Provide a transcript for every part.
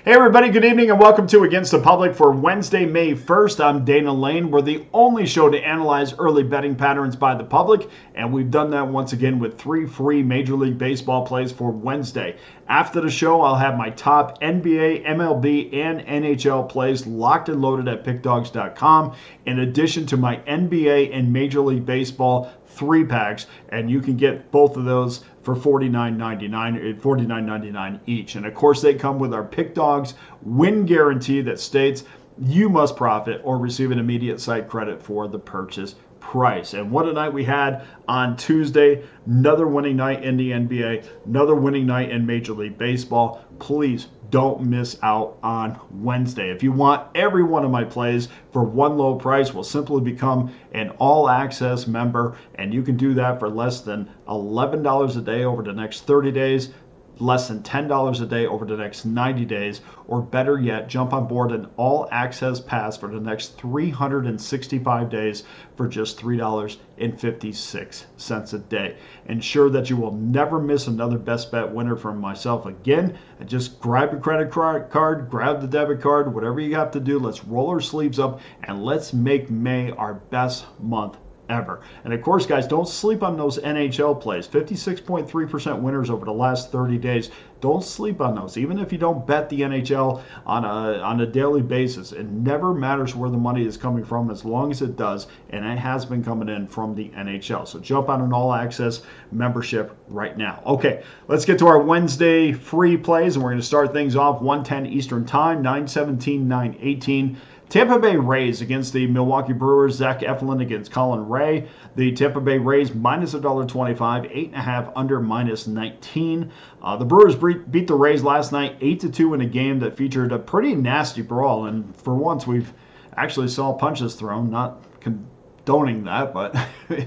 Hey everybody, good evening and welcome to Against the Public for Wednesday, May 1st. I'm Dana Lane. We're the only show to analyze early betting patterns by the public, and we've done that once again with 3 free Major League Baseball plays for Wednesday. After the show, I'll have my top NBA, MLB, and NHL plays locked and loaded at pickdawgz.com, in addition to my NBA and Major League Baseball 3-packs, and you can get both of those for $49.99 each. And of course, they come with our Pick Dawgz win guarantee that states you must profit or receive an immediate site credit for the purchase price. And what a night we had on Tuesday. Another winning night in the NBA, another winning night in Major League Baseball. Please don't miss out on Wednesday. If you want every one of my plays for one low price, we'll simply become an all-access member, and you can do that for less than $11 a day over the next 30 days, less than $10 a day over the next 90 days, or better yet, jump on board an all-access pass for the next 365 days for just $3.56 a day. Ensure that you will never miss another best bet winner from myself again. And just grab your credit card, grab the debit card, whatever you have to do. Let's roll our sleeves up and let's make May our best month ever. And of course, guys, don't sleep on those NHL plays. 56.3% winners over the last 30 days. Don't sleep on those. Even if you don't bet the NHL on a daily basis, it never matters where the money is coming from as long as it does, and it has been coming in from the NHL. So jump on an all-access membership right now. Okay, let's get to our Wednesday free plays, and we're going to start things off 1:10 Eastern Time, 9:17, 9:18. Tampa Bay Rays against the Milwaukee Brewers. Zach Eflin against Colin Ray. The Tampa Bay Rays minus $1.25, 8.5 under minus 19. The Brewers beat the Rays last night 8-2 in a game that featured a pretty nasty brawl. And for once, we've actually saw punches thrown. Not condoning that, but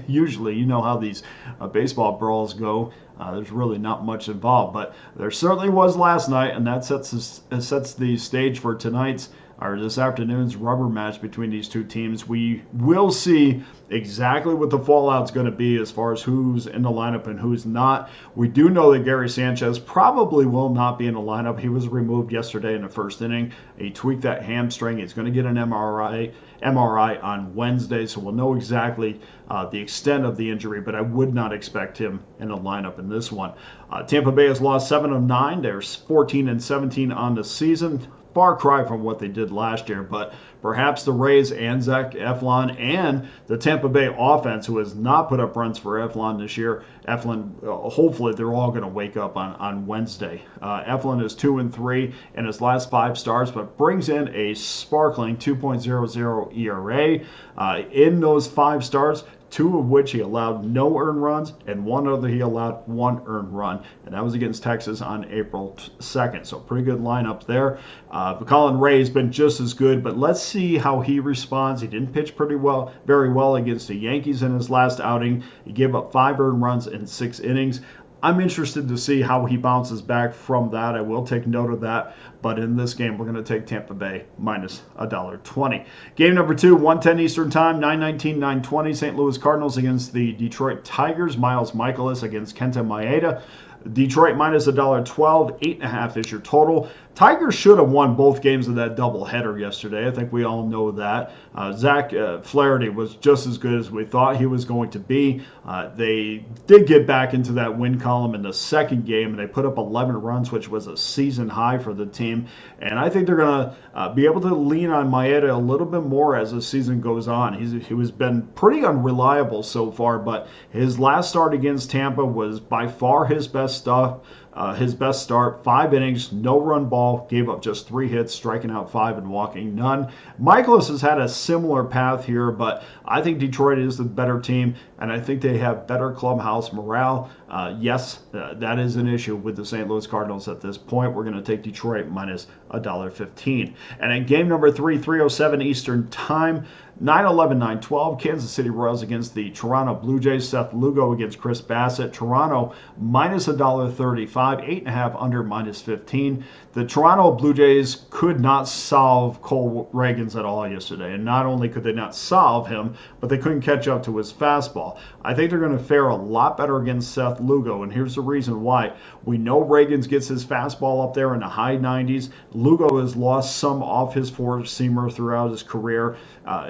usually you know how these baseball brawls go. There's really not much involved, but there certainly was last night, and that sets the stage for this afternoon's rubber match between these two teams. We will see exactly what the fallout's going to be as far as who's in the lineup and who's not. We do know that Gary Sanchez probably will not be in the lineup. He was removed yesterday in the first inning. He tweaked that hamstring. He's going to get an MRI on Wednesday, so we'll know exactly the extent of the injury, but I would not expect him in the lineup in this one. Tampa Bay has lost 7 of 9. They're 14-17 on the season. Far cry from what they did last year, but perhaps the Rays and Zach Eflin and the Tampa Bay offense, who has not put up runs for Eflin this year, hopefully they're all going to wake up on Wednesday. Eflin is 2-3 in his last 5 starts, but brings in a sparkling 2.00 ERA. In those 5 starts, 2 of which he allowed no earned runs, and 1 other he allowed 1 earned run, and that was against Texas on April 2nd. So pretty good lineup there. Colin Ray has been just as good, but let's see how he responds. He didn't pitch very well against the Yankees in his last outing. He gave up 5 earned runs in 6 innings. I'm interested to see how he bounces back from that. I will take note of that. But in this game, we're going to take Tampa Bay minus $1.20. Game number 2, 1:10 Eastern Time, 9:19, 9:20. St. Louis Cardinals against the Detroit Tigers. Miles Michaelis against Kenta Maeda. Detroit minus $1.12, 8.5 is your total. Tigers should have won both games of that doubleheader yesterday. I think we all know that. Zach Flaherty was just as good as we thought he was going to be. They did get back into that win column in the second game, and they put up 11 runs, which was a season high for the team. And I think they're going to be able to lean on Maeda a little bit more as the season goes on. He has been pretty unreliable so far, but his last start against Tampa was by far his best start. 5 innings, no run ball, gave up just 3 hits, striking out 5 and walking none. Michaelis has had a similar path here, but I think Detroit is the better team, and I think they have better clubhouse morale. That is an issue with the St. Louis Cardinals at this point. We're going to take Detroit minus $1.15. And in game number 3, 3:07 Eastern Time, 9:11, 9:12, Kansas City Royals against the Toronto Blue Jays. Seth Lugo against Chris Bassett. Toronto minus $1.35, 8.5 under minus 15. The Toronto Blue Jays could not solve Cole Reagans at all yesterday. And not only could they not solve him, but they couldn't catch up to his fastball. I think they're going to fare a lot better against Seth Lugo, and here's the the reason why. We know Reagans gets his fastball up there in the high 90s. Lugo has lost some off his four-seamer throughout his career.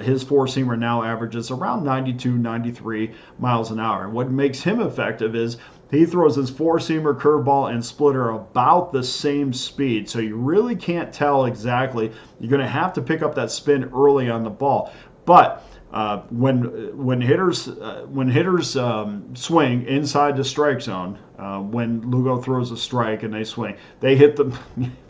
His four-seamer now averages around 92, 93 miles an hour. And what makes him effective is he throws his four-seamer, curveball, and splitter about the same speed. So you really can't tell exactly. You're going to have to pick up that spin early on the ball. But when hitters swing inside the strike zone, when Lugo throws a strike and they swing, they hit the.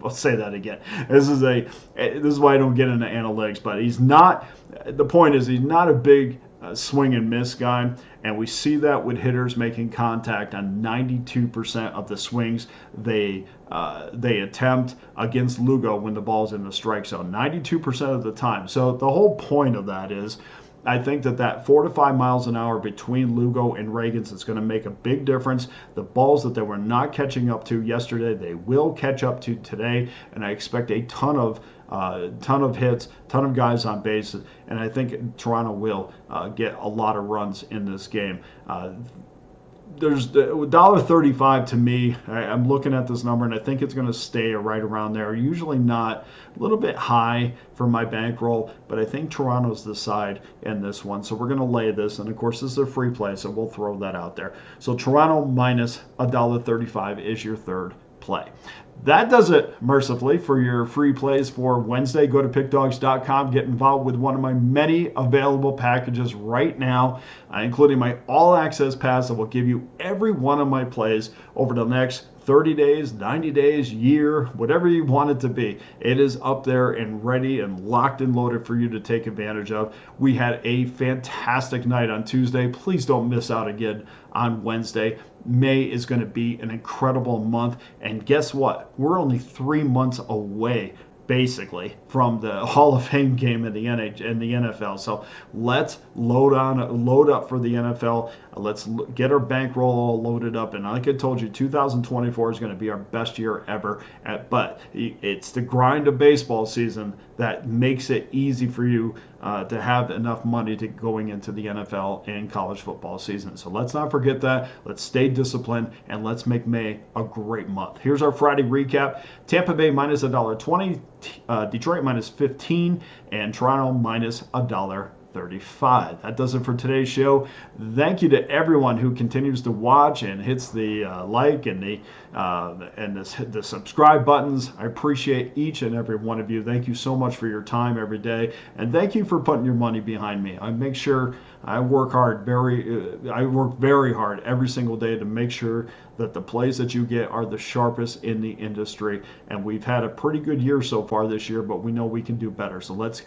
I'll say that again. This is why I don't get into analytics. But he's not. The point is he's not a big swing and miss guy, and we see that with hitters making contact on 92% of the swings they attempt against Lugo when the ball's in the strike zone, 92% of the time. So the whole point of that is, I think that 4 to 5 miles an hour between Lugo and Reagans is going to make a big difference. The balls that they were not catching up to yesterday, they will catch up to today, and I expect a ton of hits, ton of guys on base, and I think Toronto will get a lot of runs in this game. There's $1.35 to me. I'm looking at this number, and I think it's going to stay right around there. Usually not, a little bit high for my bankroll, but I think Toronto's the side in this one. So we're going to lay this, and of course this is a free play, so we'll throw that out there. So Toronto minus $1.35 is your third play. That does it, mercifully, for your free plays for Wednesday. Go to pickdawgz.com. Get involved with one of my many available packages right now, including my all-access pass that will give you every one of my plays over the next 30 days, 90 days, year, whatever you want it to be. It is up there and ready and locked and loaded for you to take advantage of. We had a fantastic night on Tuesday. Please don't miss out again on Wednesday. May is going to be an incredible month. And guess what? We're only 3 months away, basically, from the Hall of Fame game in the NFL. So let's load up for the NFL. Let's get our bankroll all loaded up. And like I told you, 2024 is going to be our best year ever. But it's the grind of baseball season that makes it easy for you to have enough money to going into the NFL and college football season. So let's not forget that. Let's stay disciplined, and let's make May a great month. Here's our Friday recap. Tampa Bay minus $1.20, Detroit minus 15, and Toronto minus $1.35. That does it for today's show. Thank you to everyone who continues to watch and hits the like and the subscribe buttons. I appreciate each and every one of you. Thank you so much for your time every day, and thank you for putting your money behind me. I make sure I work very hard every single day to make sure that the plays that you get are the sharpest in the industry. And we've had a pretty good year so far this year, but we know we can do better. So let's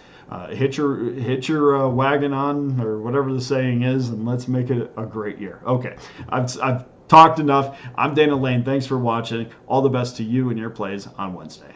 hit your wagon on, or whatever the saying is, and let's make it a great year. Okay, I've talked enough. I'm Dana Lane. Thanks for watching. All the best to you and your plays on Wednesday.